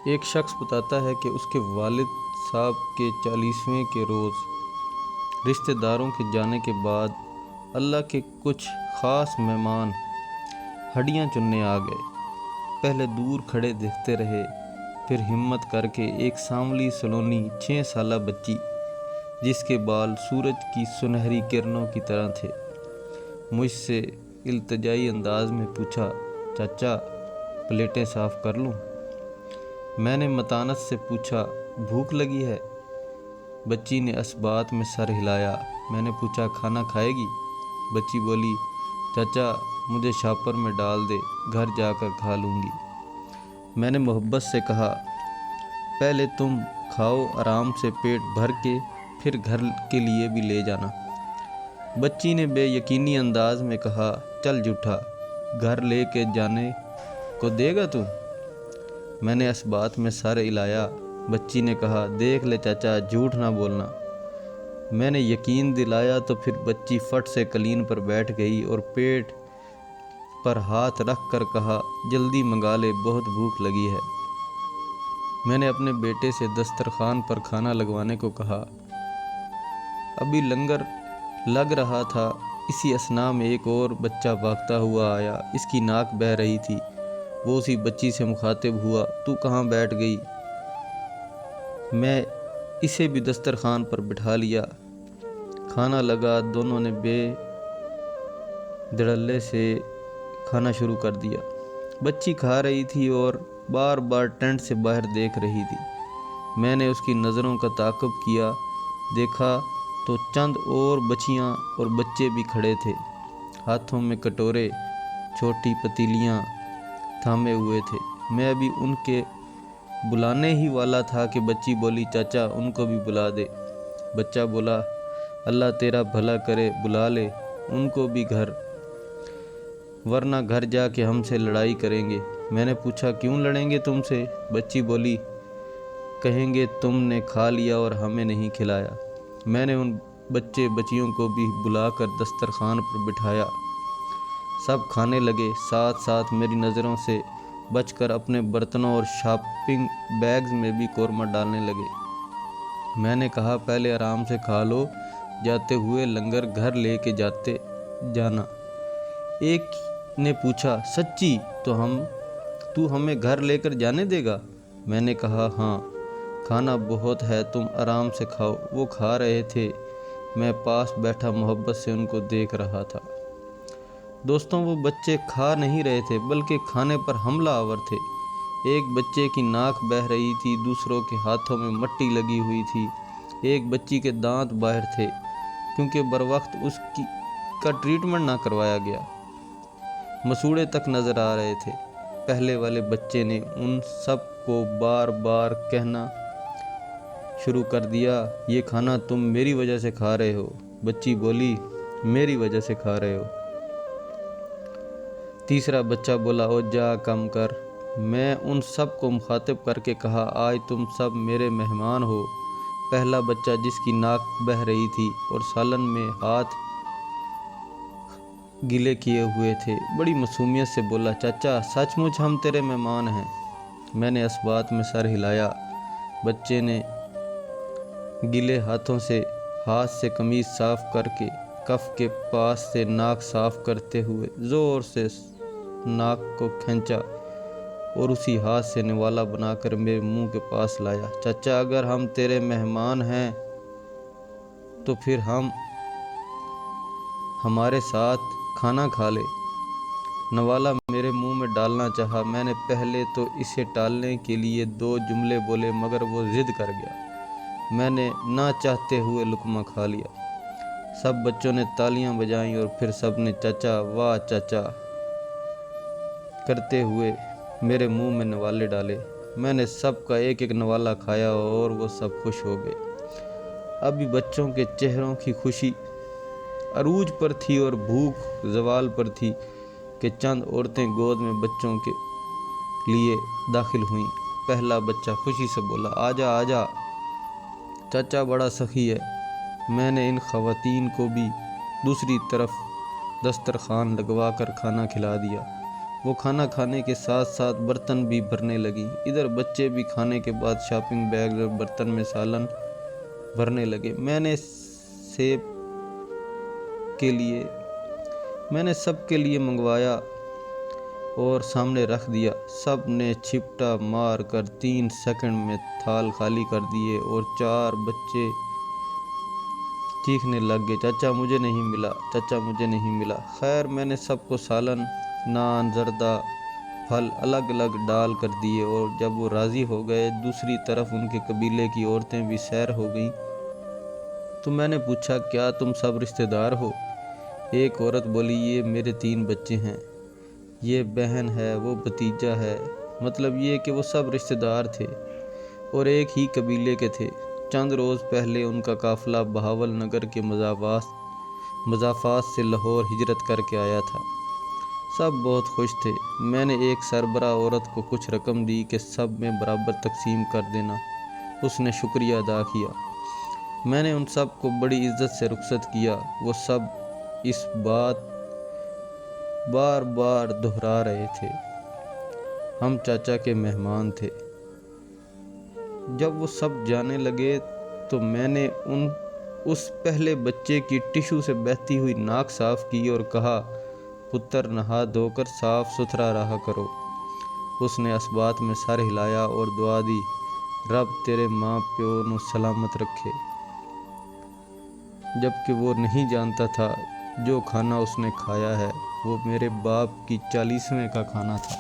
ایک شخص بتاتا ہے کہ اس کے والد صاحب کے 40ویں کے روز رشتہ داروں کے جانے کے بعد اللہ کے کچھ خاص مہمان ہڈیاں چننے آ گئے۔ پہلے دور کھڑے دیکھتے رہے، پھر ہمت کر کے ایک سانولی سلونی 6 سالہ بچی جس کے بال سورج کی سنہری کرنوں کی طرح تھے، مجھ سے التجائی انداز میں پوچھا، چاچا پلیٹیں صاف کر لوں؟ میں نے متانت سے پوچھا، بھوک لگی ہے؟ بچی نے اثبات میں سر ہلایا۔ میں نے پوچھا، کھانا کھائے گی؟ بچی بولی، چاچا مجھے شاپر میں ڈال دے، گھر جا کر کھا لوں گی۔ میں نے محبت سے کہا، پہلے تم کھاؤ آرام سے پیٹ بھر کے، پھر گھر کے لیے بھی لے جانا۔ بچی نے بے یقینی انداز میں کہا، چل جھوٹا، گھر لے کے جانے کو دے گا تو؟ میں نے اس بات میں سر ہلایا۔ بچی نے کہا، دیکھ لے چاچا، جھوٹ نہ بولنا۔ میں نے یقین دلایا تو پھر بچی فٹ سے قالین پر بیٹھ گئی اور پیٹ پر ہاتھ رکھ کر کہا، جلدی منگا لے، بہت بھوک لگی ہے۔ میں نے اپنے بیٹے سے دسترخوان پر کھانا لگوانے کو کہا۔ ابھی لنگر لگ رہا تھا، اسی اثناء میں ایک اور بچہ بھاگتا ہوا آیا، اس کی ناک بہہ رہی تھی۔ وہ اسی بچی سے مخاطب ہوا، تو کہاں بیٹھ گئی؟ میں اسے بھی دسترخوان پر بٹھا لیا۔ کھانا لگا، دونوں نے بے دھڑلے سے کھانا شروع کر دیا۔ بچی کھا رہی تھی اور بار بار ٹینٹ سے باہر دیکھ رہی تھی۔ میں نے اس کی نظروں کا تعاقب کیا، دیکھا تو چند اور بچیاں اور بچے بھی کھڑے تھے، ہاتھوں میں کٹورے، چھوٹی پتیلیاں تھامے ہوئے تھے۔ میں ابھی ان کے بلانے ہی والا تھا کہ بچی بولی، چاچا ان کو بھی بلا دے۔ بچہ بولا، اللہ تیرا بھلا کرے، بلا لے ان کو بھی گھر، ورنہ گھر جا کے ہم سے لڑائی کریں گے۔ میں نے پوچھا، کیوں لڑیں گے تم سے؟ بچی بولی، کہیں گے تم نے کھا لیا اور ہمیں نہیں کھلایا۔ میں نے ان بچے بچیوں کو بھی بلا کر دسترخوان پر بٹھایا۔ سب کھانے لگے، ساتھ ساتھ میری نظروں سے بچ کر اپنے برتنوں اور شاپنگ بیگز میں بھی قورمہ ڈالنے لگے۔ میں نے کہا، پہلے آرام سے کھا لو، جاتے ہوئے لنگر گھر لے کے جانا۔ ایک نے پوچھا، سچی تو ہمیں گھر لے کر جانے دے گا؟ میں نے کہا، ہاں، کھانا بہت ہے، تم آرام سے کھاؤ۔ وہ کھا رہے تھے، میں پاس بیٹھا محبت سے ان کو دیکھ رہا تھا۔ دوستوں، وہ بچے کھا نہیں رہے تھے بلکہ کھانے پر حملہ آور تھے۔ ایک بچے کی ناک بہہ رہی تھی، دوسروں کے ہاتھوں میں مٹی لگی ہوئی تھی، ایک بچی کے دانت باہر تھے کیونکہ بروقت اس کا ٹریٹمنٹ نہ کروایا گیا۔ مسوڑے تک نظر آ رہے تھے۔ پہلے والے بچے نے ان سب کو بار بار کہنا شروع کر دیا، یہ کھانا تم میری وجہ سے کھا رہے ہو۔ بچی بولی، میری وجہ سے کھا رہے ہو؟ تیسرا بچہ بولا، او جا کم کر۔ میں ان سب کو مخاطب کر کے کہا، آج تم سب میرے مہمان ہو۔ پہلا بچہ جس کی ناک بہہ رہی تھی اور سالن میں ہاتھ گیلے کیے ہوئے تھے، بڑی معصومیت سے بولا، چاچا سچ مچ ہم تیرے مہمان ہیں؟ میں نے اس بات میں سر ہلایا۔ بچے نے گیلے ہاتھوں سے ہاتھ سے قمیض صاف کر کے کف کے پاس سے ناک صاف کرتے ہوئے زور سے ناک کو کھینچا اور اسی ہاتھ سے نوالا بنا کر میرے منہ کے پاس لایا۔ چاچا اگر ہم تیرے مہمان ہیں تو پھر ہمارے ساتھ کھانا کھا لے۔ نوالا میرے منہ میں ڈالنا چاہا، میں نے پہلے تو اسے ٹالنے کے لیے 2 جملے بولے مگر وہ ضد کر گیا۔ میں نے نہ چاہتے ہوئے لقمہ کھا لیا۔ سب بچوں نے تالیاں بجائیں اور پھر سب نے چاچا، واہ چاچا کرتے ہوئے میرے منہ میں نوالے ڈالے۔ میں نے سب کا ایک ایک نوالا کھایا اور وہ سب خوش ہو گئے۔ ابھی بچوں کے چہروں کی خوشی عروج پر تھی اور بھوک زوال پر تھی کہ چند عورتیں گود میں بچوں کے لیے داخل ہوئیں۔ پہلا بچہ خوشی سے بولا، آجا آجا، چاچا بڑا سخی ہے۔ میں نے ان خواتین کو بھی دوسری طرف دسترخوان لگوا کر کھانا کھلا دیا۔ وہ کھانا کھانے کے ساتھ ساتھ برتن بھی بھرنے لگیں۔ ادھر بچے بھی کھانے کے بعد شاپنگ بیگ اور برتن میں سالن بھرنے لگے۔ میں نے سب کے لیے منگوایا اور سامنے رکھ دیا۔ سب نے چھپٹا مار کر 3 سیکنڈ میں تھال خالی کر دیے اور 4 بچے چیخنے لگ گئے، چچا مجھے نہیں ملا، چچا مجھے نہیں ملا۔ خیر میں نے سب کو سالن، نان، زردہ، پھل الگ الگ ڈال کر دیے اور جب وہ راضی ہو گئے، دوسری طرف ان کے قبیلے کی عورتیں بھی سیر ہو گئیں، تو میں نے پوچھا کیا تم سب رشتہ دار ہو؟ ایک عورت بولی یہ میرے 3 بچے ہیں، یہ بہن ہے، وہ بھتیجا ہے، مطلب یہ کہ وہ سب رشتہ دار تھے اور ایک ہی قبیلے کے تھے۔ چند روز پہلے ان کا قافلہ بہاول نگر کے مضافات سے لاہور ہجرت کر کے آیا تھا۔ سب بہت خوش تھے۔ میں نے ایک سربراہ عورت کو کچھ رقم دی کہ سب میں برابر تقسیم کر دینا۔ اس نے شکریہ ادا کیا۔ میں نے ان سب کو بڑی عزت سے رخصت کیا۔ وہ سب اس بات بار بار دہرا رہے تھے، ہم چاچا کے مہمان تھے۔ جب وہ سب جانے لگے تو میں نے اس پہلے بچے کی ٹشو سے بہتی ہوئی ناک صاف کی اور کہا پتر نہا دھو کر صاف ستھرا رہا کرو۔ اس نے اسبات میں سر ہلایا اور دعا دی، رب تیرے ماں پیو نو سلامت رکھے، جبکہ وہ نہیں جانتا تھا جو کھانا اس نے کھایا ہے وہ میرے باپ کی 40ویں کا کھانا تھا۔